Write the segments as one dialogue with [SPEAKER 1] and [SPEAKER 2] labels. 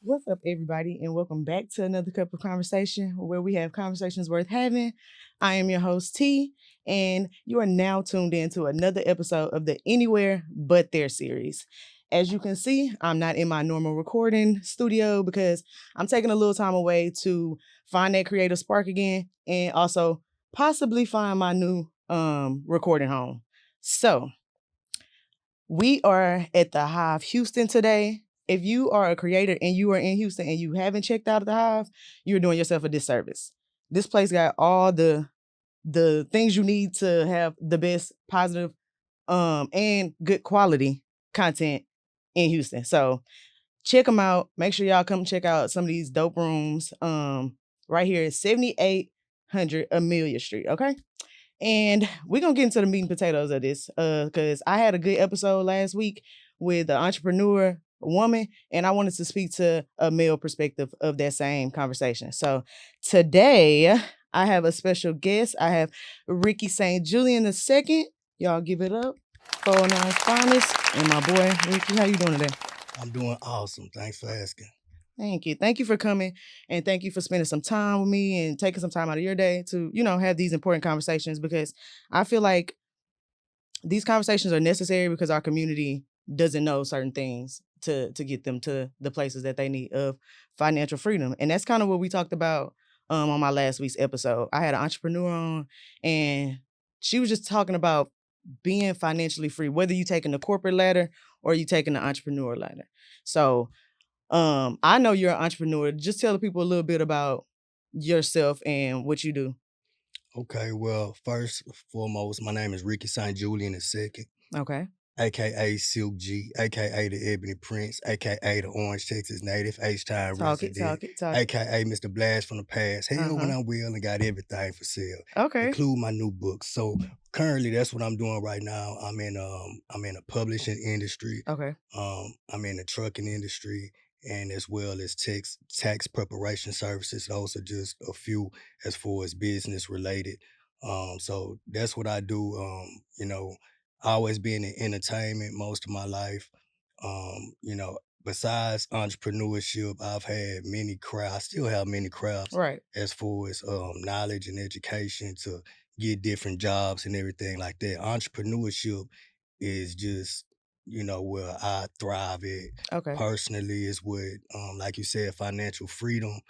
[SPEAKER 1] What's up, everybody, and welcome back to another cup of conversation where we have conversations worth having. I am your host, T, and you are now tuned in to another episode of the Anywhere But There series. As you can see, I'm not in my normal recording studio because I'm taking a little time away to find that creative spark again and also possibly find my new recording home. So, we are at the Hive Houston today. If you are a creator and you are in Houston and you haven't checked out the Hive, you're doing yourself a disservice. This place got all the things you need to have the best positive and good quality content in Houston. So check them out. Make sure y'all come check out some of these dope rooms. Right here at 7800 Amelia Street. Okay. And we're gonna get into the meat and potatoes of this, because I had a good episode last week with an entrepreneur woman, and I wanted to speak to a male perspective of that same conversation. So today I have a special guest. I have Ricky St. Julien II. Y'all give it up. 409's finest. And my boy, Ricky, how you doing today?
[SPEAKER 2] I'm doing awesome. Thanks for asking.
[SPEAKER 1] Thank you. Thank you for coming, and thank you for spending some time with me and taking some time out of your day to, have these important conversations, because I feel like these conversations are necessary because our community doesn't know certain things to get them to the places that they need of financial freedom. And that's kind of what we talked about on my last week's episode. I had an entrepreneur on, and she was just talking about being financially free, whether you taking the corporate ladder or you taking the entrepreneur ladder. So I know you're an entrepreneur. Just tell the people a little bit about yourself and what you do.
[SPEAKER 2] Okay, well, first and foremost, my name is Ricky St. Julien II,
[SPEAKER 1] Okay.
[SPEAKER 2] aka Silk G, aka the Ebony Prince, aka the Orange, Texas native, H-Time
[SPEAKER 1] Talk it,
[SPEAKER 2] resident,
[SPEAKER 1] talk it, talk it.
[SPEAKER 2] aka Mr. Blast from the past. Hell, when
[SPEAKER 1] Uh-huh.
[SPEAKER 2] I'm well and got everything for sale,
[SPEAKER 1] Okay.
[SPEAKER 2] include my new books. So currently, that's what I'm doing right now. I'm in a publishing industry.
[SPEAKER 1] Okay.
[SPEAKER 2] I'm in the trucking industry, and as well as tax preparation services. Those are just a few as far as business related. So that's what I do. Always been in entertainment most of my life. Besides entrepreneurship, I've had many crafts. I still have many crafts
[SPEAKER 1] Right.
[SPEAKER 2] as far as knowledge and education to get different jobs and everything like that. Entrepreneurship is just, where I thrive at.
[SPEAKER 1] Okay.
[SPEAKER 2] Personally, is what, like you said, financial freedom.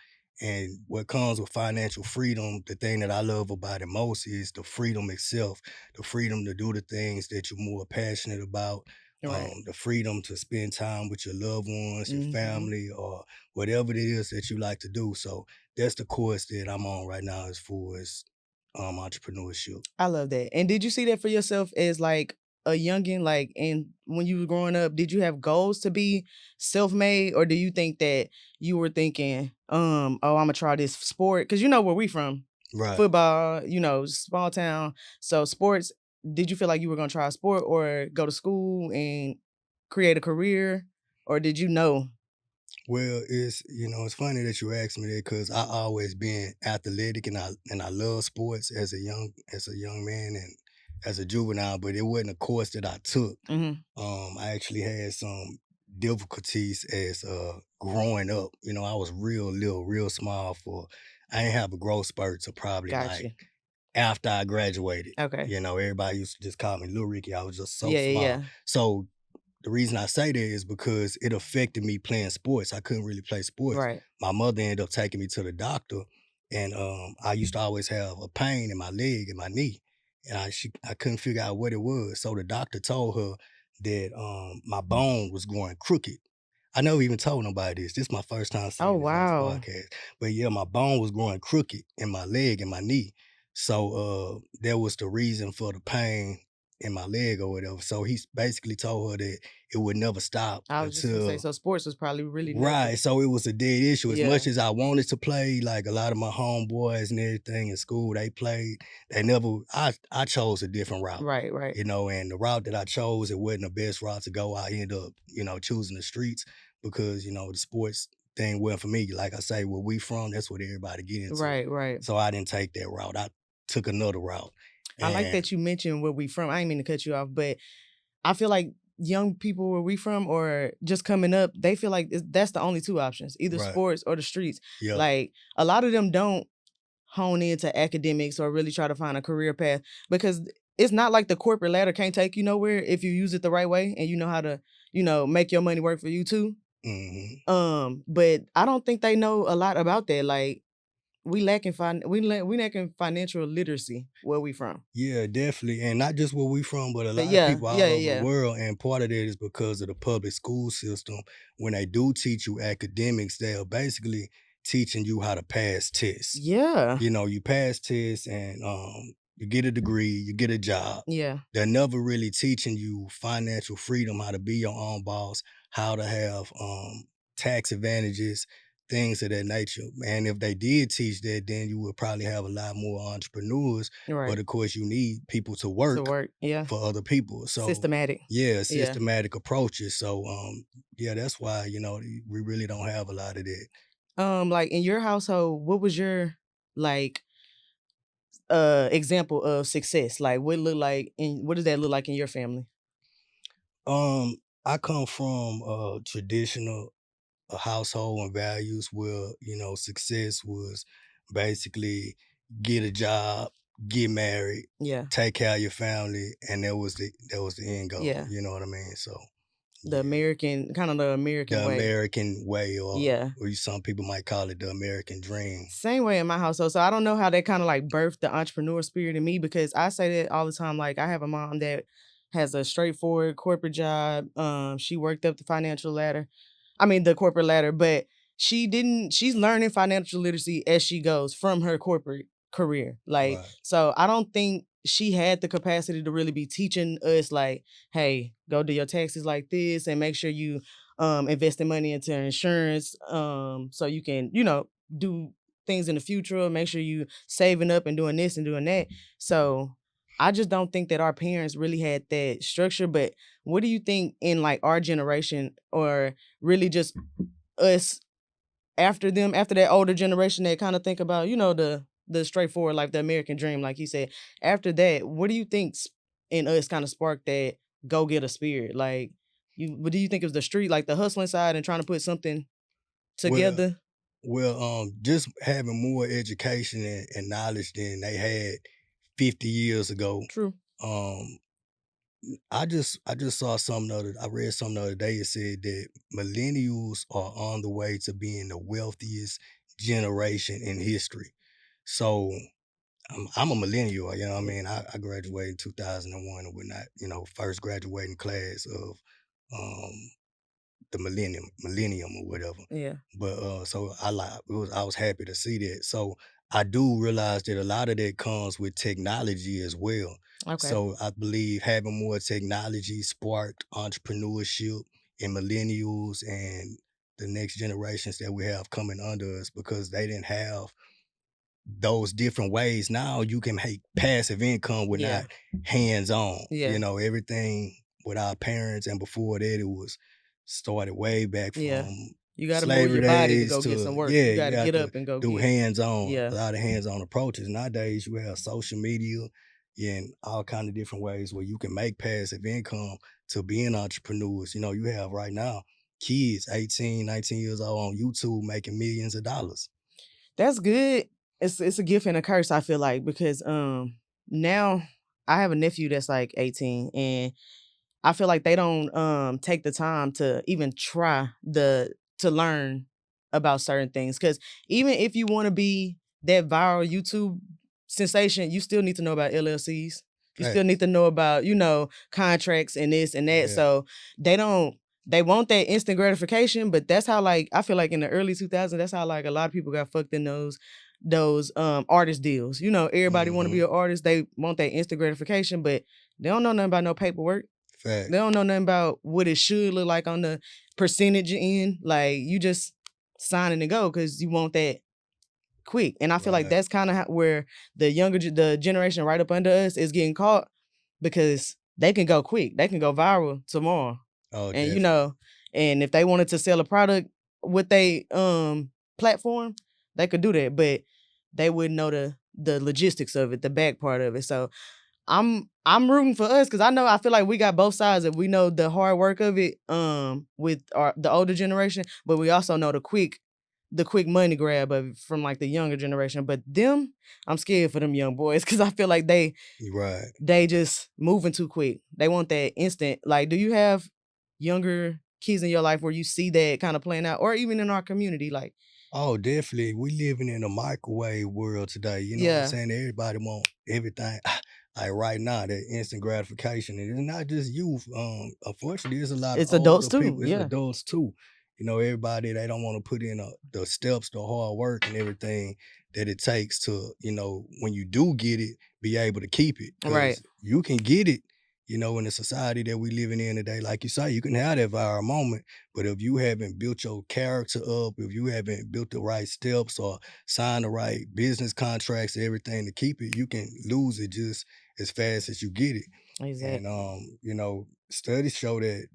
[SPEAKER 2] And what comes with financial freedom, the thing that I love about it most is the freedom itself, the freedom to do the things that you're more passionate about,
[SPEAKER 1] Right.
[SPEAKER 2] the freedom to spend time with your loved ones, your
[SPEAKER 1] Mhm.
[SPEAKER 2] family, or whatever it is that you like to do. So that's the course that I'm on right now as far as entrepreneurship.
[SPEAKER 1] I love that. And did you see that for yourself as like a youngin? Like, and when you were growing up, did you have goals to be self-made, or do you think that you were thinking, oh, I'm gonna try this sport? Because you know where we from.
[SPEAKER 2] Right.
[SPEAKER 1] Football, small town. So sports, did you feel like you were gonna try a sport or go to school and create a career? Or did you know?
[SPEAKER 2] Well, it's funny that you asked me that because I always been athletic and I love sports as a young man and as a juvenile, but it wasn't a course that I took. I actually had some difficulties as growing up. I was real little, real small I didn't have a growth spurt to probably
[SPEAKER 1] Gotcha.
[SPEAKER 2] like after I graduated.
[SPEAKER 1] Okay.
[SPEAKER 2] Everybody used to just call me Little Ricky. I was just so
[SPEAKER 1] Yeah,
[SPEAKER 2] small.
[SPEAKER 1] yeah.
[SPEAKER 2] So the reason I say that is because it affected me playing sports. I couldn't really play sports.
[SPEAKER 1] Right.
[SPEAKER 2] My mother ended up taking me to the doctor, and I used to always have a pain in my leg and my knee, and I couldn't figure out what it was. So the doctor told her that my bone was going crooked. I never even told nobody this. This is my first time saying
[SPEAKER 1] Oh,
[SPEAKER 2] this on this
[SPEAKER 1] wow.
[SPEAKER 2] podcast. But yeah, my bone was growing crooked in my leg and my knee. So that was the reason for the pain in my leg or whatever. So he basically told her that it would never stop
[SPEAKER 1] I was just gonna say,
[SPEAKER 2] until
[SPEAKER 1] so sports was probably really
[SPEAKER 2] right.
[SPEAKER 1] nothing.
[SPEAKER 2] So it was a dead issue. As
[SPEAKER 1] Yeah.
[SPEAKER 2] much as I wanted to play, like a lot of my homeboys and everything in school, they played. They never. I chose a different route.
[SPEAKER 1] Right, right.
[SPEAKER 2] And the route that I chose, it wasn't the best route to go. I ended up, choosing the streets because the sports thing wasn't for me. Like I say, where we from, that's what everybody get into.
[SPEAKER 1] Right, right.
[SPEAKER 2] So I didn't take that route. I took another route.
[SPEAKER 1] I like that you mentioned where we from. I didn't mean to cut you off, but I feel like young people where we from or just coming up, they feel like that's the only two options, either
[SPEAKER 2] Right.
[SPEAKER 1] sports or the streets.
[SPEAKER 2] Yeah.
[SPEAKER 1] Like a lot of them don't hone into academics or really try to find a career path, because it's not like the corporate ladder can't take you nowhere if you use it the right way and you know how to, make your money work for you too. But I don't think they know a lot about that. Like we lacking financial literacy where we from.
[SPEAKER 2] Yeah, definitely. And not just where we from, but a lot of
[SPEAKER 1] yeah,
[SPEAKER 2] people all
[SPEAKER 1] yeah,
[SPEAKER 2] over
[SPEAKER 1] yeah.
[SPEAKER 2] the world. And part of that is because of the public school system. When they do teach you academics, they are basically teaching you how to pass tests.
[SPEAKER 1] Yeah.
[SPEAKER 2] You know, you pass tests and you get a degree, you get a job.
[SPEAKER 1] Yeah.
[SPEAKER 2] They're never really teaching you financial freedom, how to be your own boss, how to have tax advantages, things of that nature. And if they did teach that, then you would probably have a lot more entrepreneurs.
[SPEAKER 1] Right.
[SPEAKER 2] But of course, you need people to work
[SPEAKER 1] Yeah.
[SPEAKER 2] for other people. So
[SPEAKER 1] Systematic.
[SPEAKER 2] Yeah, systematic approaches. So yeah, that's why, we really don't have a lot of that.
[SPEAKER 1] Like in your household, what was your like example of success? Like what does that look like in your family?
[SPEAKER 2] I come from a traditional household and values where, success was basically get a job, get married,
[SPEAKER 1] Yeah.
[SPEAKER 2] take care of your family, and that was the end goal.
[SPEAKER 1] Yeah.
[SPEAKER 2] You know what I mean? So
[SPEAKER 1] the American way.
[SPEAKER 2] American way, or
[SPEAKER 1] Yeah.
[SPEAKER 2] or some people might call it the American dream.
[SPEAKER 1] Same way in my household. So I don't know how that kind of like birthed the entrepreneur spirit in me, because I say that all the time. Like I have a mom that has a straightforward corporate job. She worked up the the corporate ladder, but she's learning financial literacy as she goes from her corporate career. Like,
[SPEAKER 2] Right.
[SPEAKER 1] So I don't think she had the capacity to really be teaching us like, hey, go do your taxes like this and make sure you investing money into insurance so you can, do things in the future, make sure you saving up and doing this and doing that. So I just don't think that our parents really had that structure. But what do you think in like our generation, or really just us after that older generation that kind of think about, the straightforward life, the American dream, like you said, after that, what do you think in us kind of sparked that go get a spirit? Like, what do you think it was the street, like the hustling side and trying to put something together?
[SPEAKER 2] Well, just having more education and knowledge than they had 50 years ago.
[SPEAKER 1] True.
[SPEAKER 2] I just saw I read something the other day. It said that millennials are on the way to being the wealthiest generation in history. So I'm a millennial, you know what I mean? I graduated in 2001 and whatnot, first graduating class of the millennium or whatever.
[SPEAKER 1] Yeah.
[SPEAKER 2] But so I was happy to see that. So I do realize that a lot of that comes with technology as well.
[SPEAKER 1] Okay.
[SPEAKER 2] So I believe having more technology sparked entrepreneurship in millennials and the next generations that we have coming under us, because they didn't have those different ways. Now you can make passive income with not hands-on.
[SPEAKER 1] Yeah.
[SPEAKER 2] Everything with our parents, and before that it was started way back from
[SPEAKER 1] you got to move
[SPEAKER 2] slavery
[SPEAKER 1] your body to
[SPEAKER 2] days
[SPEAKER 1] go get some work.
[SPEAKER 2] Yeah,
[SPEAKER 1] you got to get up and go
[SPEAKER 2] do
[SPEAKER 1] get
[SPEAKER 2] hands-on.
[SPEAKER 1] Yeah.
[SPEAKER 2] A lot of hands-on approaches. Nowadays you have social media and all kind of different ways where you can make passive income to being entrepreneurs. You have right now kids 18, 19 years old on YouTube making millions of dollars.
[SPEAKER 1] That's good. It's a gift and a curse, I feel like, because now I have a nephew that's like 18, and I feel like they don't take the time to even try to learn about certain things. Because even if you want to be that viral YouTube sensation, you still need to know about LLCs. You still need to know about, contracts and this and that.
[SPEAKER 2] Yeah.
[SPEAKER 1] So they want that instant gratification, but that's how, like, I feel like in the early 2000s, that's how like a lot of people got fucked in those artist deals. Everybody want to be an artist. They want that instant gratification, but they don't know nothing about no paperwork.
[SPEAKER 2] Fact.
[SPEAKER 1] They don't know nothing about what it should look like on the percentage end. Like, you just sign and go because you want that quick. And I feel like that's kind of where the generation right up under us is getting caught, because they can go quick. They can go viral tomorrow.
[SPEAKER 2] Oh,
[SPEAKER 1] and
[SPEAKER 2] definitely.
[SPEAKER 1] And if they wanted to sell a product with they platform, they could do that, but they wouldn't know the logistics of it, the back part of it. So I'm rooting for us because I feel like we got both sides. That we know the hard work of it with the older generation, but we also know the quick money grab of it from like the younger generation. But them, I'm scared for them young boys because I feel like they just moving too quick. They want that instant. Like, do you have younger kids in your life where you see that kind of playing out, or even in our community? Like,
[SPEAKER 2] oh, definitely. We living in a microwave world today. You know what I'm saying? Everybody want everything. Like right now, that instant gratification. And it's not just youth. Unfortunately, there's a lot of
[SPEAKER 1] it's adults
[SPEAKER 2] older
[SPEAKER 1] too.
[SPEAKER 2] people. It's
[SPEAKER 1] Yeah.
[SPEAKER 2] adults too. You know, everybody, they don't want to put in the steps, the hard work and everything that it takes to, you know, when you do get it, be able to keep it.
[SPEAKER 1] Right.
[SPEAKER 2] Because you can get it, you know, in the society that we living in today. Like you say, you can have that viral moment, but if you haven't built your character up, if you haven't built the right steps or signed the right business contracts, everything to keep it, you can lose it just as fast as you get it.
[SPEAKER 1] Exactly.
[SPEAKER 2] And you know, studies show that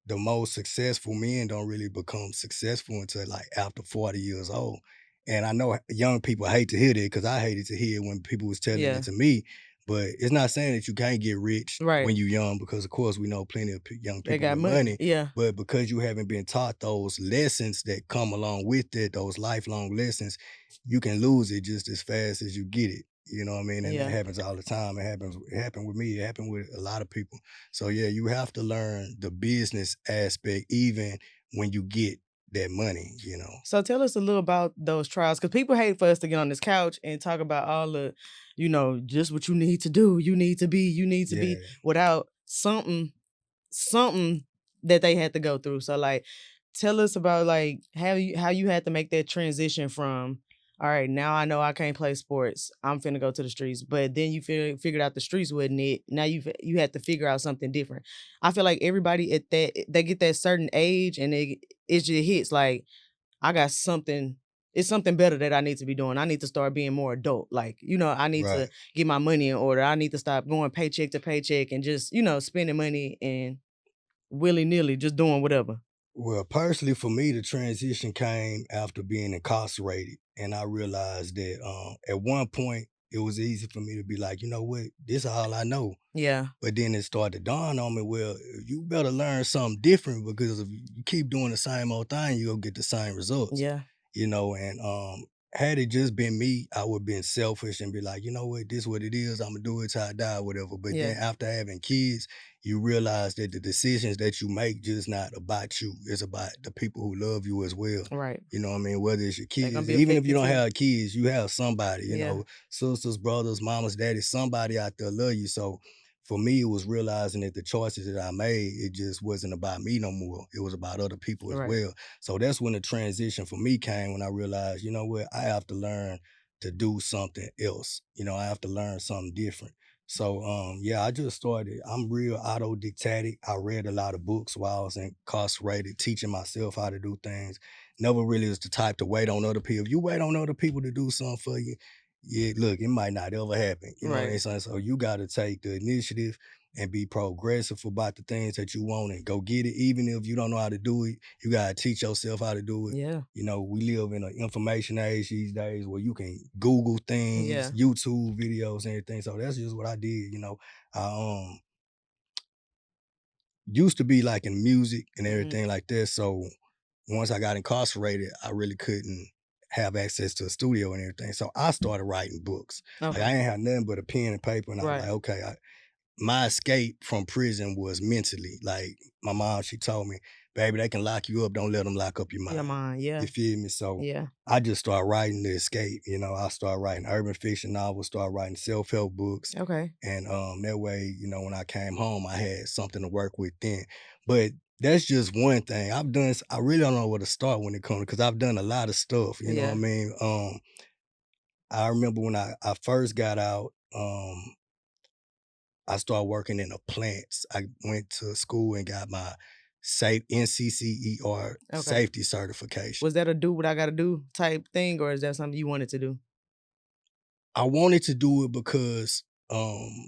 [SPEAKER 2] the most successful men don't really become successful until like after 40 years old. And I know young people hate to hear that because I hated to hear it when people was telling it to me. But it's not saying that you can't get rich when you're young, because of course we know plenty of young
[SPEAKER 1] They
[SPEAKER 2] people
[SPEAKER 1] got
[SPEAKER 2] with
[SPEAKER 1] money. Yeah.
[SPEAKER 2] But because you haven't been taught those lessons that come along with it, those lifelong lessons, you can lose it just as fast as you get it. You know what I mean? And that happens all the time. It happened with me. It happened with a lot of people. So yeah, you have to learn the business aspect even when you get that money, you know.
[SPEAKER 1] So tell us a little about those trials, because people hate for us to get on this couch and talk about all the, you know, just what you need to do, you need to be, without something that they had to go through. So like, tell us about like how you had to make that transition from, all right, now I know I can't play sports, I'm finna go to the streets, but then you figured out the streets wasn't it. Now you had to figure out something different. I feel like everybody at that, they get that certain age and it just hits like, I got something. It's something better that I need to be doing. I need to start being more adult. Like, you know, I need to get my money in order. I need to stop going paycheck to paycheck and just, you know, spending money and willy-nilly just doing whatever.
[SPEAKER 2] Well, personally, for me, the transition came after being incarcerated. And I realized that at one point, it was easy for me to be like, you know what, this is all I know.
[SPEAKER 1] Yeah.
[SPEAKER 2] But then it started to dawn on me, well, you better learn something different, because if you keep doing the same old thing, you're going to get the same results.
[SPEAKER 1] Yeah.
[SPEAKER 2] You know, and had it just been me, I would have been selfish and be like, you know what, this is what it is. I'm going to do it till I die, whatever. But then after having kids, you realize that the decisions that you make just not about you. It's about the people who love you as well.
[SPEAKER 1] Right.
[SPEAKER 2] You know what I mean? Whether it's your kids, even if you don't have kids, you have somebody, you know, sisters, brothers, mamas, daddies, somebody out there love you. So for me, it was realizing that the choices that I made, it just wasn't about me no more. It was about other people as well. So that's when the transition for me came, when I realized, you know what, I have to learn to do something else. You know, I have to learn something different. So yeah, I just started. I'm real autodidactic. I read a lot of books while I was incarcerated, teaching myself how to do things. Never really was the type to wait on other people. If you wait on other people to do something for you, yeah, look, it might not ever happen. You know what I'm saying? So you got to take the initiative and be progressive about the things that you want and go get it. Even if you don't know how to do it, you got to teach yourself how to do it.
[SPEAKER 1] Yeah.
[SPEAKER 2] You know, we live in an information age these days where you can Google things, YouTube videos, and everything. So that's just what I did. You know, I used to be like in music and everything like that. So once I got incarcerated, I really couldn't have access to a studio and everything. So I started writing books. Like I ain't had nothing but a pen and paper, and I was like, okay, my escape from prison was mentally. Like my mom, she told me, baby, they can lock you up, don't let them lock up your mind.
[SPEAKER 1] Your mind, yeah.
[SPEAKER 2] You feel me? So
[SPEAKER 1] Yeah.
[SPEAKER 2] I just started writing the escape. You know, I started writing urban fiction novels, started writing self-help books.
[SPEAKER 1] Okay.
[SPEAKER 2] And that way, you know, when I came home, I had something to work with then. But that's just one thing. I really don't know where to start when it comes, because I've done a lot of stuff. You know what I mean? I remember when I first got out, I started working in the plants. I went to school and got my NCCER safety certification.
[SPEAKER 1] Was that a do what I gotta do type thing, or is that something you wanted to do?
[SPEAKER 2] I wanted to do it because I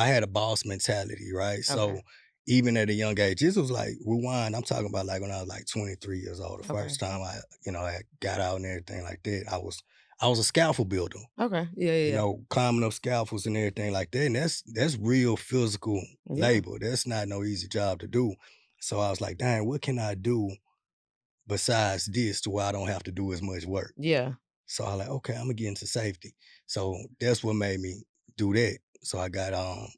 [SPEAKER 2] had a boss mentality, right? So even at a young age, this was like, rewind, I'm talking about like when I was like 23 years old, the first time I got out and everything like that. I was a scaffold builder.
[SPEAKER 1] Okay. Yeah.
[SPEAKER 2] Climbing up scaffolds and everything like that. And that's real physical
[SPEAKER 1] Yeah.
[SPEAKER 2] labor. That's not no easy job to do. So I was like, dang, what can I do besides this to where I don't have to do as much work?
[SPEAKER 1] Yeah.
[SPEAKER 2] So I like, okay, I'm gonna get into safety. So that's what made me do that. So I got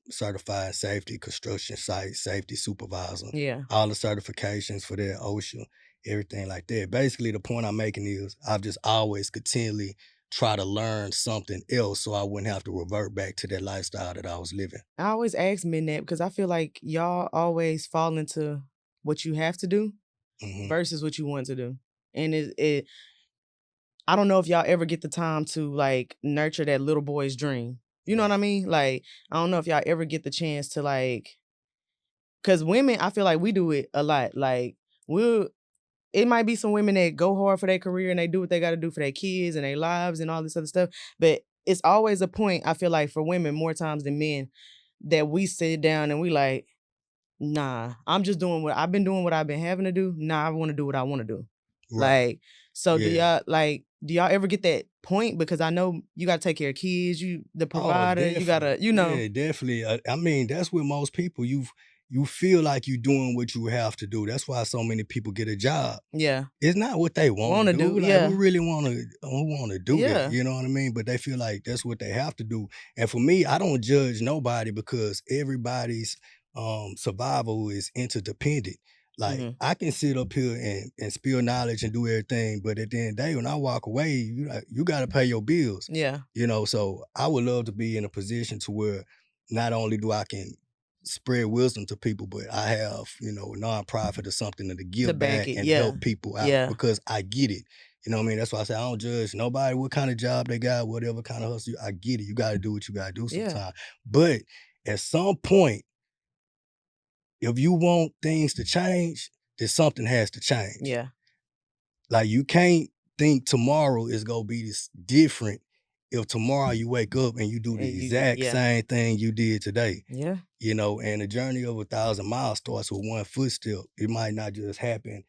[SPEAKER 2] certified safety, construction site safety supervisor,
[SPEAKER 1] Yeah.
[SPEAKER 2] all the certifications for that, OSHA, everything like that. Basically, the point I'm making is I've just always continually try to learn something else so I wouldn't have to revert back to that lifestyle that I was living.
[SPEAKER 1] I always ask men that because I feel like y'all always fall into what you have to do
[SPEAKER 2] Hmm.
[SPEAKER 1] versus what you want to do. And it I don't know if y'all ever get the time to like nurture that little boy's dream. You know what I mean? Like, I don't know if y'all ever get the chance to like, cause women, I feel like we do it a lot. Like, it might be some women that go hard for their career and they do what they got to do for their kids and their lives and all this other stuff. But it's always a point, I feel like, for women more times than men that we sit down and we like, nah, I'm just doing what I've been doing, what I've been having to do. Nah, I want to do what I want to do.
[SPEAKER 2] Right.
[SPEAKER 1] Like, so
[SPEAKER 2] Yeah.
[SPEAKER 1] do y'all ever get that point? Because I know you got to take care of kids, you the
[SPEAKER 2] Oh,
[SPEAKER 1] provider, you
[SPEAKER 2] definitely.
[SPEAKER 1] gotta,
[SPEAKER 2] Yeah, definitely. I mean, that's with most people. You feel like you're doing what you have to do. That's why so many people get a job.
[SPEAKER 1] yeah,
[SPEAKER 2] It's not what they want
[SPEAKER 1] want
[SPEAKER 2] to
[SPEAKER 1] to do,
[SPEAKER 2] do. Like,
[SPEAKER 1] yeah,
[SPEAKER 2] who really who wanna do that?
[SPEAKER 1] yeah,
[SPEAKER 2] You know what I mean? But they feel like that's what they have to do. And for me, I don't judge nobody because everybody's survival is interdependent. Like,
[SPEAKER 1] hmm,
[SPEAKER 2] I can sit up here and spill knowledge and do everything, but at the end of the day, when I walk away, you gotta pay your bills.
[SPEAKER 1] yeah,
[SPEAKER 2] So I would love to be in a position to where not only do I can spread wisdom to people, but I have, a nonprofit or something to
[SPEAKER 1] to
[SPEAKER 2] give
[SPEAKER 1] bank
[SPEAKER 2] back
[SPEAKER 1] it,
[SPEAKER 2] and
[SPEAKER 1] yeah,
[SPEAKER 2] help people out
[SPEAKER 1] yeah,
[SPEAKER 2] because I get it. You know what I mean? That's why I say I don't judge nobody what kind of job they got, whatever kind of hustle. I get it. You got to do what you got to do
[SPEAKER 1] yeah,
[SPEAKER 2] sometimes. But at some point, if you want things to change, then something has to change.
[SPEAKER 1] yeah,
[SPEAKER 2] Like, you can't think tomorrow is gonna be this different if tomorrow you wake up and you do
[SPEAKER 1] and
[SPEAKER 2] the exact
[SPEAKER 1] yeah,
[SPEAKER 2] same thing you did today.
[SPEAKER 1] yeah,
[SPEAKER 2] And the journey of 1,000 miles starts with one footstep. It might not just happen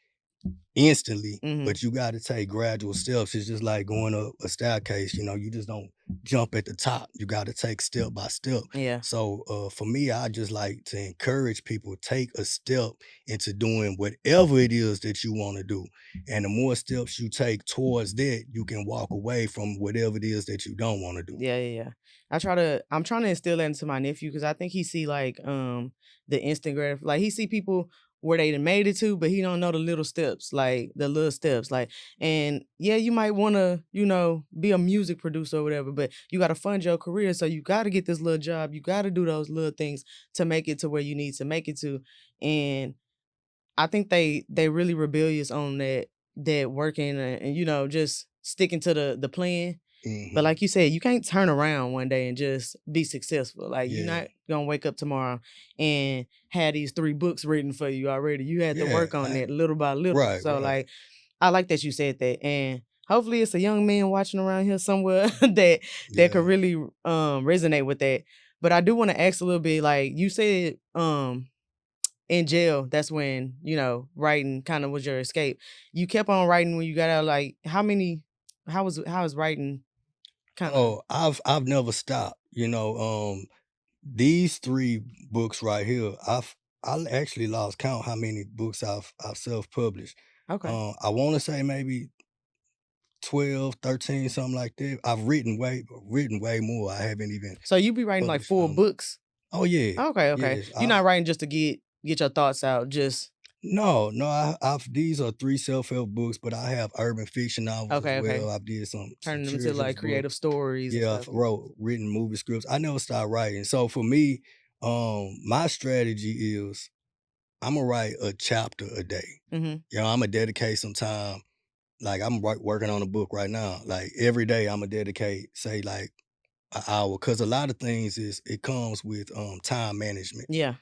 [SPEAKER 2] instantly,
[SPEAKER 1] hmm,
[SPEAKER 2] but you got to take gradual steps. It's just like going up a staircase. You just don't jump at the top. You got to take step by step.
[SPEAKER 1] yeah,
[SPEAKER 2] So for me, I just like to encourage people take a step into doing whatever it is that you want to do. And the more steps you take towards that, you can walk away from whatever it is that you don't want to do.
[SPEAKER 1] yeah. I'm trying to instill that into my nephew because I think he see like the instant like he see people where they done made it to, but he don't know the little steps, like the little steps. Like, and yeah, you might want to, be a music producer or whatever, but you got to fund your career. So you got to get this little job. You got to do those little things to make it to where you need to make it to. And I think they really rebellious on that working and just sticking to the plan. But
[SPEAKER 2] Hmm.
[SPEAKER 1] like you said, you can't turn around one day and just be successful. Like you're
[SPEAKER 2] Yeah.
[SPEAKER 1] not gonna wake up tomorrow and have these 3 books written for you already. You had to
[SPEAKER 2] Yeah.
[SPEAKER 1] work on that little by little.
[SPEAKER 2] Right.
[SPEAKER 1] So
[SPEAKER 2] Right.
[SPEAKER 1] like I like that you said that. And hopefully it's a young man watching around here somewhere that could
[SPEAKER 2] Yeah.
[SPEAKER 1] really resonate with that. But I do want to ask a little bit, like you said, in jail, that's when, writing kind of was your escape. You kept on writing when you got out, like how is writing kind of
[SPEAKER 2] Oh, I've never stopped. These 3 books right here, I actually lost count how many books I've self-published.
[SPEAKER 1] okay.
[SPEAKER 2] I wanna say maybe 12, 13, something like that. I've written way more. I haven't even
[SPEAKER 1] So you be writing like
[SPEAKER 2] published
[SPEAKER 1] full
[SPEAKER 2] some.
[SPEAKER 1] books?
[SPEAKER 2] Oh, yeah.
[SPEAKER 1] Okay.
[SPEAKER 2] Yes.
[SPEAKER 1] You're
[SPEAKER 2] I've
[SPEAKER 1] not writing just to get your thoughts out, just
[SPEAKER 2] No, I've these are 3 self-help books, but I have urban fiction novels as
[SPEAKER 1] okay.
[SPEAKER 2] well. I've did some
[SPEAKER 1] Turning them into like
[SPEAKER 2] children's
[SPEAKER 1] creative
[SPEAKER 2] books.
[SPEAKER 1] stories and
[SPEAKER 2] Yeah,
[SPEAKER 1] stuff.
[SPEAKER 2] I've written movie scripts. I never stopped writing. So for me, my strategy is Imma write a chapter a day.
[SPEAKER 1] Mhm.
[SPEAKER 2] Imma dedicate some time. Like, I'm working on a book right now. Like, every day Imma dedicate, say, like, an hour, cause a lot of things it comes with time management.
[SPEAKER 1] Yeah.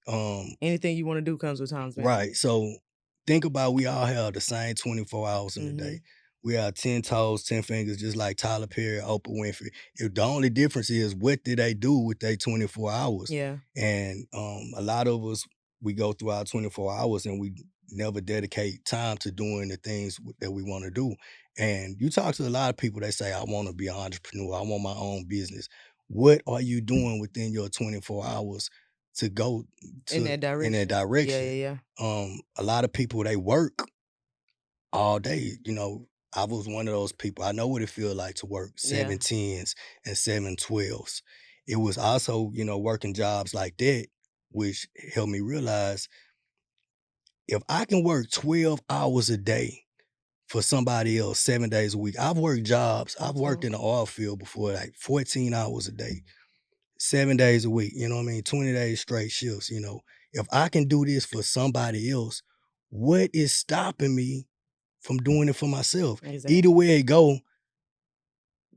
[SPEAKER 2] Um,
[SPEAKER 1] Anything you want to do comes with time
[SPEAKER 2] right.
[SPEAKER 1] management.
[SPEAKER 2] So think about, we all have the same 24 hours in a day.
[SPEAKER 1] Mhm.
[SPEAKER 2] We have 10 toes, 10 fingers, just like Tyler Perry, Oprah Winfrey. If the only difference is what did they do with their 24 hours?
[SPEAKER 1] Yeah.
[SPEAKER 2] And a lot of us, we go through our 24 hours and we never dedicate time to doing the things that we want to do. And you talk to a lot of people, they say, I want to be an entrepreneur, I want my own business. What are you doing within your 24 hours to go
[SPEAKER 1] In
[SPEAKER 2] to
[SPEAKER 1] that
[SPEAKER 2] in that
[SPEAKER 1] direction. Yeah,
[SPEAKER 2] direction?
[SPEAKER 1] yeah, yeah.
[SPEAKER 2] A lot of people, they work all day. I was one of those people. I know what it feels like to work
[SPEAKER 1] Yeah.
[SPEAKER 2] 7 10s and 7 12s. It was also, working jobs like that, which helped me realize if I can work 12 hours a day for somebody else 7 days a week. I've worked jobs, I've worked in the oil field before, like 14 hours a day, 7 days a week, you know what I mean? 20 days straight shifts, If I can do this for somebody else, what is stopping me from doing it for myself?
[SPEAKER 1] Exactly.
[SPEAKER 2] Either way it go,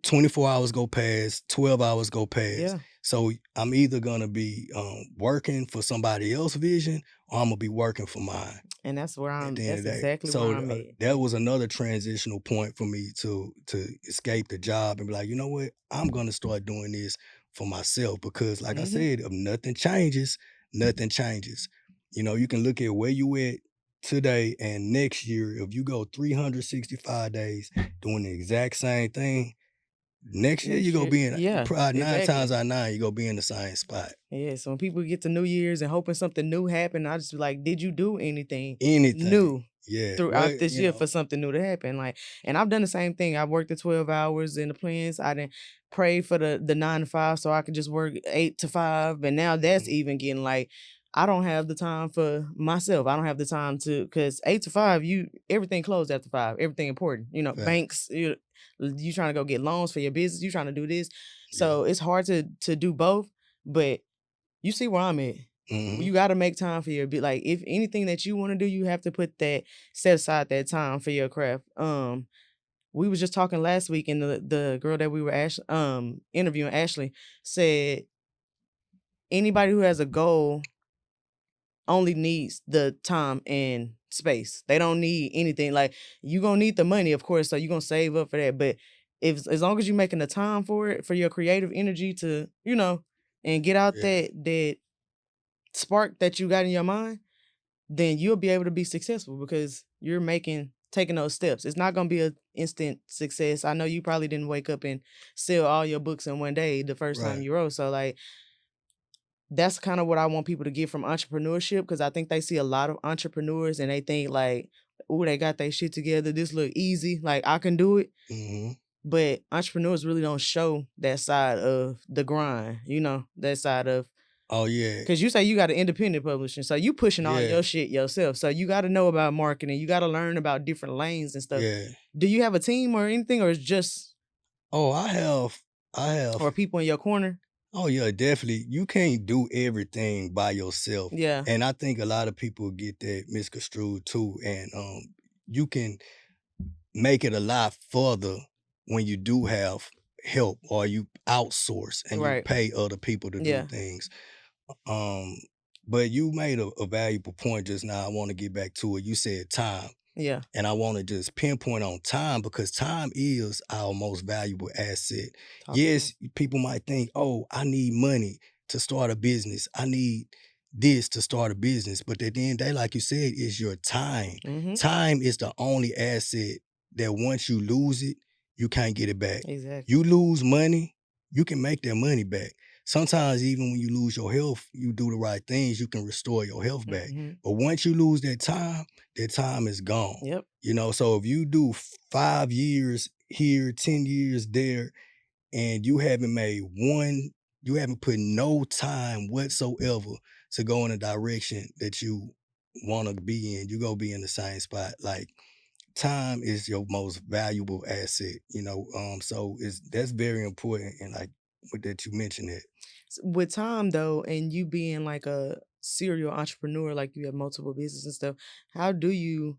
[SPEAKER 2] 24 hours go past, 12 hours go past.
[SPEAKER 1] Yeah.
[SPEAKER 2] So I'm either gonna be working for somebody else's vision, or I'm gonna be working for mine
[SPEAKER 1] And that's where
[SPEAKER 2] at the end
[SPEAKER 1] that's
[SPEAKER 2] of the day.
[SPEAKER 1] exactly where
[SPEAKER 2] So
[SPEAKER 1] I'm at.
[SPEAKER 2] that was another transitional point for me to escape the job and be like, you know what, I'm gonna start doing this for myself, because like I said, if nothing changes, nothing changes. You can look at where you at today and next year. If you go 365 days doing the exact same thing, next year you're gonna be in,
[SPEAKER 1] Yeah,
[SPEAKER 2] probably nine
[SPEAKER 1] exactly.
[SPEAKER 2] times out of nine, you're gonna be in the same spot.
[SPEAKER 1] Yeah, so when people get to New Year's and hoping something new happened, I just be like, did you do anything
[SPEAKER 2] Anything.
[SPEAKER 1] new
[SPEAKER 2] Yeah.
[SPEAKER 1] throughout this year for something new to happen? Like, and I've done the same thing. I worked the 12 hours in the plants. I didn't pray for the 9 to 5 so I could just work 8 to 5. But now that's even getting like, I don't have the time for myself. I don't have the time to, because 8 to 5, everything closed after 5. Everything important.
[SPEAKER 2] Fact.
[SPEAKER 1] Banks, you trying to go get loans for your business. You trying to do this.
[SPEAKER 2] Yeah.
[SPEAKER 1] So it's hard to do both. But you see where I'm at. You got to make time for like, if anything that you want to do, you have to set aside that time for your craft. We was just talking last week, and the girl that we were interviewing, Ashley, said anybody who has a goal only needs the time and space. They don't need anything. Like, you gonna need the money, of course, so you gonna save up for that. But as long as you're making the time for it, for your creative energy to, and get out that spark that you got in your mind, then you'll be able to be successful because you're taking those steps. It's not gonna be an instant success. I know you probably didn't wake up and sell all your books in one day the first time you wrote. So like, that's kind of what I want people to get from entrepreneurship, because I think they see a lot of entrepreneurs and they think like, oh, they got their shit together. This look easy. Like, I can do it. But entrepreneurs really don't show that side of the grind, that side of.
[SPEAKER 2] Oh, yeah.
[SPEAKER 1] Because you say you got an independent publishing, so you pushing all your shit yourself. So you got to know about marketing. You got to learn about different lanes and stuff.
[SPEAKER 2] Yeah.
[SPEAKER 1] Do you have a team or anything, or it's just?
[SPEAKER 2] Oh, I have.
[SPEAKER 1] Or people in your corner?
[SPEAKER 2] Oh, yeah, definitely. You can't do everything by yourself.
[SPEAKER 1] Yeah.
[SPEAKER 2] And I think a lot of people get that misconstrued too. And you can make it a lot further when you do have help, or you outsource and you pay other people to do things. But you made a valuable point just now. I want to get back to it. You said time.
[SPEAKER 1] Yeah.
[SPEAKER 2] And I want to just pinpoint on time, because time is our most valuable asset. Yes, people might think, oh, I need money to start a business. I need this to start a business. But at the end of the day, like you said, is your time. Time is the only asset that once you lose it, you can't get it back.
[SPEAKER 1] Exactly.
[SPEAKER 2] You lose money, you can make that money back. Sometimes even when you lose your health, you do the right things, you can restore your health back. But once you lose that time is gone.
[SPEAKER 1] Yep.
[SPEAKER 2] So if you do 5 years here, 10 years there, and you haven't put no time whatsoever to go in a direction that you want to be in, you're going to be in the same spot. Like, time is your most valuable asset, so that's very important. And like that you mentioned it.
[SPEAKER 1] With time though, and you being like a serial entrepreneur, like you have multiple businesses and stuff, how do you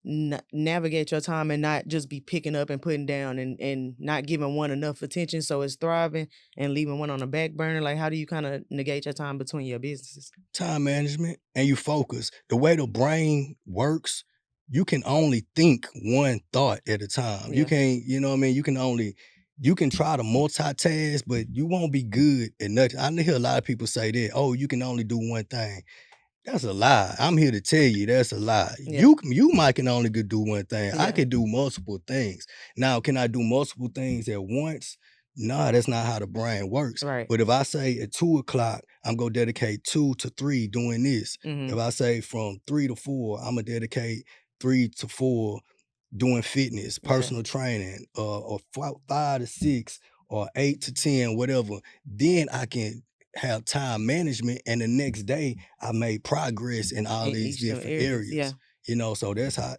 [SPEAKER 1] navigate your time and not just be picking up and putting down and not giving one enough attention so it's thriving, and leaving one on the back burner? Like, how do you kind of negate your time between your businesses?
[SPEAKER 2] Time management, and you focus. The way the brain works, you can only think one thought at a time. You can't, you can try to multitask, but you won't be good at nothing. I hear a lot of people say that, oh, you can only do one thing. That's a lie. I'm here to tell you that's a lie.
[SPEAKER 1] Yeah.
[SPEAKER 2] You might can only could do one thing. I
[SPEAKER 1] Yeah.
[SPEAKER 2] could do multiple things. Now, can I do multiple things at once? Nah, that's not how the brain works.
[SPEAKER 1] Right.
[SPEAKER 2] But if I say at 2 o'clock, I'm gonna dedicate 2 to 3 doing this. If I say from 3 to 4, I'm gonna dedicate 3 to 4 doing fitness, personal training, or 5 to 6 or 8 to 10, whatever, then I can have time management, and the next day I made progress in all
[SPEAKER 1] In
[SPEAKER 2] these
[SPEAKER 1] each of them
[SPEAKER 2] different
[SPEAKER 1] areas, yeah.
[SPEAKER 2] areas. You know, so that's how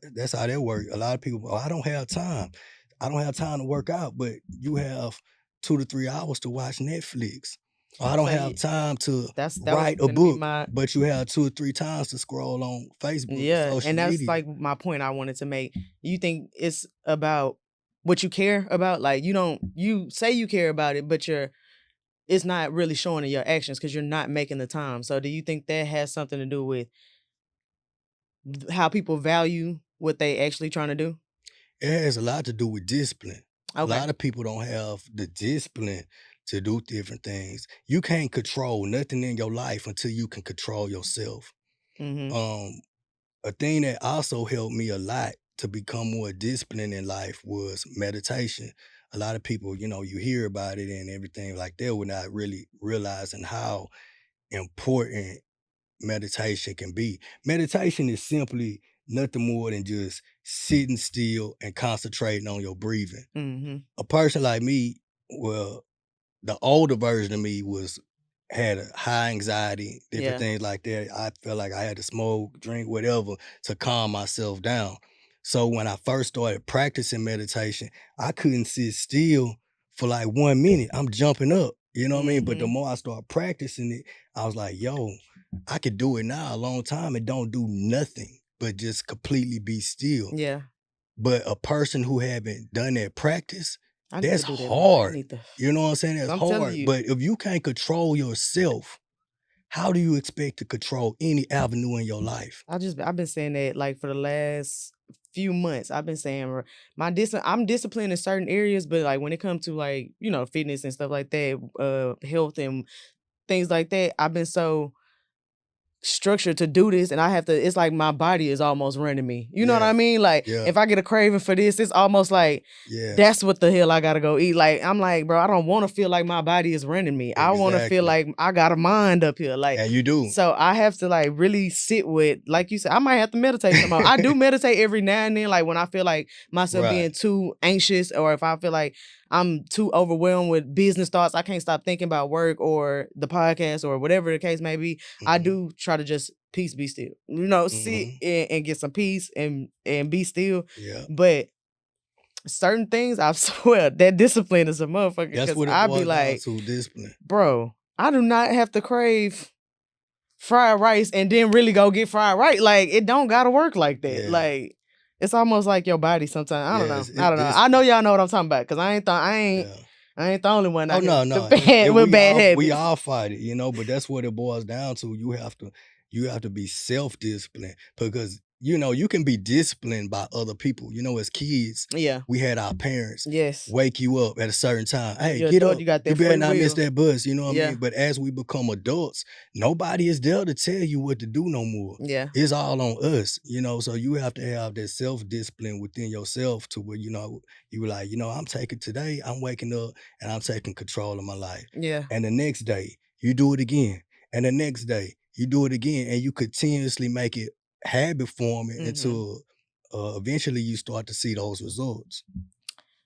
[SPEAKER 2] that works. A lot of people, oh, I don't have time. I don't have time to work out, but you have 2 to 3 hours to watch Netflix. Or I don't
[SPEAKER 1] So,
[SPEAKER 2] have time to
[SPEAKER 1] that was
[SPEAKER 2] write a
[SPEAKER 1] finna be
[SPEAKER 2] book,
[SPEAKER 1] my
[SPEAKER 2] but you have 2 or 3 times to scroll on Facebook or
[SPEAKER 1] yeah,
[SPEAKER 2] social
[SPEAKER 1] and that's
[SPEAKER 2] media.
[SPEAKER 1] like my point I wanted to make. You think it's about what you care about? Like you say you care about it, but it's not really showing in your actions because you're not making the time. So do you think that has something to do with how people value what they actually trying to do?
[SPEAKER 2] It has a lot to do with discipline. A
[SPEAKER 1] Okay.
[SPEAKER 2] lot of people don't have the discipline to do different things. You can't control nothing in your life until you can control yourself.
[SPEAKER 1] Mm-hmm.
[SPEAKER 2] A thing that also helped me a lot to become more disciplined in life was meditation. A lot of people, you know, you hear about it and everything like that without really realizing how important meditation can be. Meditation is simply nothing more than just sitting still and concentrating on your breathing.
[SPEAKER 1] Mm-hmm.
[SPEAKER 2] A person like me, well, the older version of me had a high anxiety, different things like that. I felt like I had to smoke, drink, whatever to calm myself down. So when I first started practicing meditation, I couldn't sit still for like 1 minute. I'm jumping up, you know what I mean? But the more I started practicing it, I was like, yo, I could do it now a long time and don't do nothing but just completely be still.
[SPEAKER 1] Yeah.
[SPEAKER 2] But a person who haven't done that practice,
[SPEAKER 1] I need
[SPEAKER 2] that's
[SPEAKER 1] to do that.
[SPEAKER 2] hard. You know what I'm saying? That's
[SPEAKER 1] I'm telling
[SPEAKER 2] hard.
[SPEAKER 1] you.
[SPEAKER 2] But if you can't control yourself, how do you expect to control any avenue in your life?
[SPEAKER 1] I've been saying that like for the last few months. I've been saying I'm disciplined in certain areas, but like when it comes to like, you know, fitness and stuff like that, health and things like that, I've been so structured to do this, and I have to, it's like my body is almost running me. You know what I mean? Like if I get a craving for this, it's almost like that's what the hell I gotta go eat. Like I'm like, bro, I don't want to feel like my body is running me. I want to feel like I got a mind up here. Like,
[SPEAKER 2] and you do.
[SPEAKER 1] So I have to like really sit with, like you said, I might have to meditate some more. I do meditate every now and then, like when I feel like myself being too anxious, or if I feel like I'm too overwhelmed with business thoughts, I can't stop thinking about work or the podcast or whatever the case may be. I do try to just peace, be still. You know, sit and get some peace and be still.
[SPEAKER 2] Yeah.
[SPEAKER 1] But certain things, I swear, that discipline is a motherfucker.
[SPEAKER 2] That's what it
[SPEAKER 1] I
[SPEAKER 2] boils
[SPEAKER 1] be like,
[SPEAKER 2] down to, discipline.
[SPEAKER 1] Bro, I do not have to crave fried rice and then really go get fried rice. Like, it don't gotta work like that. Like, it's almost like your body sometimes. I don't know. I know y'all know what I'm talking about, because I ain't the only one.
[SPEAKER 2] Oh, no.
[SPEAKER 1] With bad habits.
[SPEAKER 2] We all fight it, you know, but that's what it boils down to. You have to be self-disciplined, because you know, you can be disciplined by other people. You know, as kids, we had our parents wake you up at a certain time. Hey, get up. You better not miss that bus. You know what I mean? But as we become adults, nobody is there to tell you what to do no more. It's all on us, you know, so you have to have that self-discipline within yourself to where, you know, you were like, you know, I'm waking up and I'm taking control of my life. And the next day, you do it again. And the next day, you do it again, and you continuously make it habit forming until eventually you start to see those results.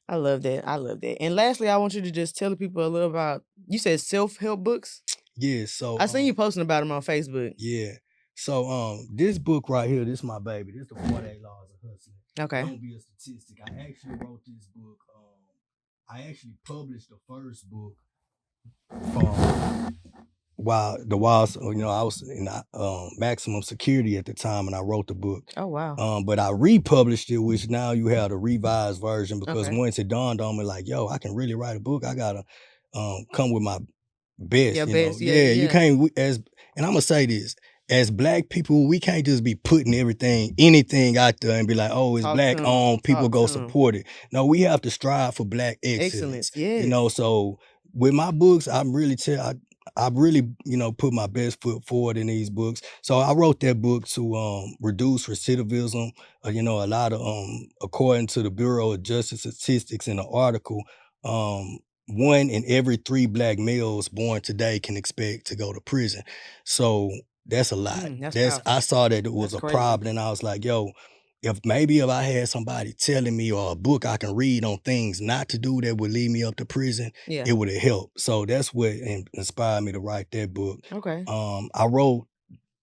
[SPEAKER 1] I love that. And lastly, I want you to just tell the people a little about, you said self-help books?
[SPEAKER 2] Yeah, so
[SPEAKER 1] I seen you posting about them on Facebook.
[SPEAKER 2] Yeah. So this book right here, this is my baby. This is the 48 Laws of Hustling.
[SPEAKER 1] Okay.
[SPEAKER 2] Don't be a statistic. I actually wrote this book. I actually published the first book from while you know, I was in maximum security at the time, and I wrote the book.
[SPEAKER 1] Oh, wow.
[SPEAKER 2] But I republished it, which now you have a revised version, because once it dawned on me, like, yo, I can really write a book. I gotta come with my best.
[SPEAKER 1] Your
[SPEAKER 2] you
[SPEAKER 1] best,
[SPEAKER 2] know, you can't. And I'm gonna say this: as Black people, we can't just be putting anything out there and be like, oh, it's Black owned, people go support it. No, we have to strive for Black excellence.
[SPEAKER 1] Yes.
[SPEAKER 2] You know, so with my books, I really, put my best foot forward in these books. So I wrote that book to reduce recidivism. A lot of according to the Bureau of Justice Statistics in the article, 1 in every 3 Black males born today can expect to go to prison. So that's a lot.
[SPEAKER 1] That's
[SPEAKER 2] I
[SPEAKER 1] powerful.
[SPEAKER 2] saw that it was
[SPEAKER 1] That's
[SPEAKER 2] a
[SPEAKER 1] crazy.
[SPEAKER 2] problem, and I was like, yo, if I had somebody telling me, or a book I can read on things not to do that would lead me up to prison,
[SPEAKER 1] Yeah.
[SPEAKER 2] it would have helped. So that's what inspired me to write that book.
[SPEAKER 1] Okay.
[SPEAKER 2] I wrote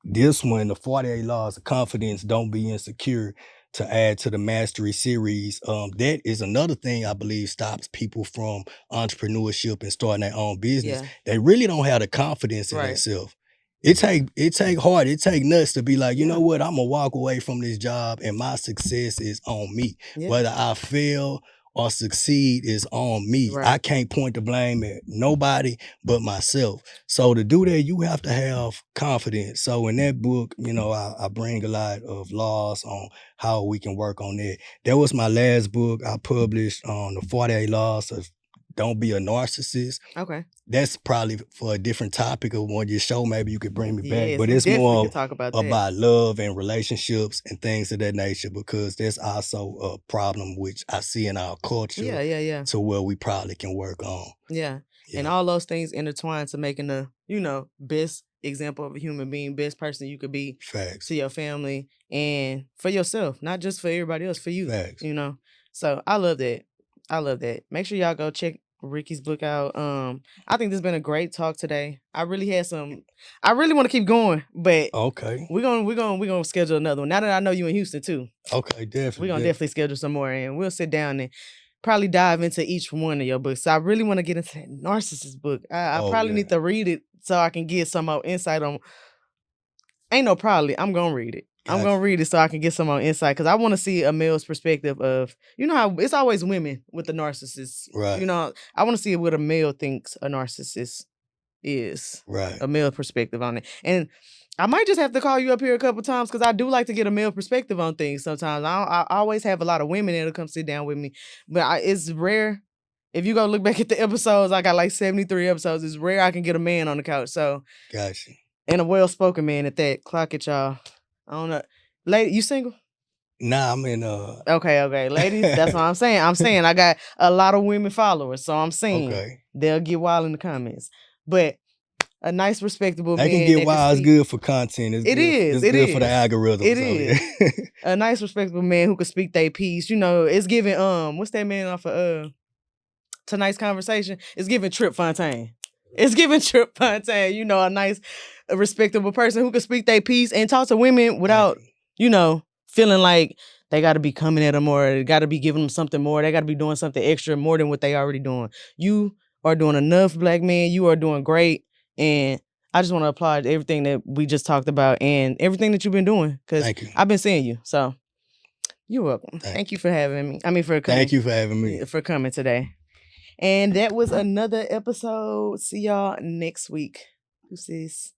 [SPEAKER 2] this one, The 48 Laws of Confidence, Don't Be Insecure, to add to the Mastery series. That is another thing I believe stops people from entrepreneurship and starting their own business.
[SPEAKER 1] Yeah.
[SPEAKER 2] They really don't have the confidence in
[SPEAKER 1] Right.
[SPEAKER 2] themselves. It take heart, it take nuts to be like, you
[SPEAKER 1] Yeah.
[SPEAKER 2] know what, I'm gonna walk away from this job and my success is on me.
[SPEAKER 1] Yeah.
[SPEAKER 2] Whether I fail or succeed is on me.
[SPEAKER 1] Right.
[SPEAKER 2] I can't point the blame at nobody but myself. So to do that, you have to have confidence. So in that book, I bring a lot of laws on how we can work on that. That was my last book I published on the 48 Laws of Don't Be a Narcissist.
[SPEAKER 1] Okay.
[SPEAKER 2] That's probably for a different topic of one of your show. Maybe you could bring me back.
[SPEAKER 1] Yes,
[SPEAKER 2] But
[SPEAKER 1] we
[SPEAKER 2] it's
[SPEAKER 1] definitely
[SPEAKER 2] more
[SPEAKER 1] could talk about that.
[SPEAKER 2] about love and relationships and things of that nature, because that's also a problem which I see in our culture.
[SPEAKER 1] Yeah.
[SPEAKER 2] To where we probably can work on.
[SPEAKER 1] Yeah. And all those things intertwine to making the, best example of a human being, best person you could be.
[SPEAKER 2] Facts.
[SPEAKER 1] To your family and for yourself, not just for everybody else, for you.
[SPEAKER 2] Facts.
[SPEAKER 1] So I love that. Make sure y'all go check Ricky's book out. I think this has been a great talk today. I really want to keep going, but
[SPEAKER 2] okay,
[SPEAKER 1] we're gonna schedule another one. Now that I know you in Houston too.
[SPEAKER 2] Okay, definitely.
[SPEAKER 1] We're gonna definitely schedule some more, and we'll sit down and probably dive into each one of your books. So I really want to get into that narcissist book. I probably need to read it so I can get some more insight on. Ain't no probably. I'm gonna read it. I'm gonna read it so I can get some more insight, because I want to see a male's perspective of, how it's always women with the narcissists.
[SPEAKER 2] Right.
[SPEAKER 1] I want to see what a male thinks a narcissist is.
[SPEAKER 2] Right.
[SPEAKER 1] A male perspective on it. And I might just have to call you up here a couple times, because I do like to get a male perspective on things sometimes. I always have a lot of women that'll come sit down with me, but it's rare. If you go look back at the episodes, I got like 73 episodes. It's rare I can get a man on the couch. So
[SPEAKER 2] gotcha.
[SPEAKER 1] And a well-spoken man at that. Clock it, y'all. I don't know. Lady, you single?
[SPEAKER 2] Nah, I'm in
[SPEAKER 1] Okay. Ladies, that's what I'm saying. I got a lot of women followers, so I'm saying they'll get wild in the comments. But a nice, respectable man.
[SPEAKER 2] They can get wild. It's good for content. It's good for the algorithm.
[SPEAKER 1] It is. A nice, respectable man who can speak their piece. It's giving, what's that man off of Tonight's Conversation? It's giving Trip Fontaine. A nice, respectable person who can speak their piece and talk to women without, feeling like they got to be coming at them, or got to be giving them something more. They got to be doing something extra more than what they already doing. You are doing enough, Black man. You are doing great. And I just want to applaud everything that we just talked about and everything that you've been doing, because I've been seeing you. So you're welcome. Thank you for having me. For coming.
[SPEAKER 2] Thank you for having me.
[SPEAKER 1] For coming today. And that was another episode. See y'all next week. Who's this?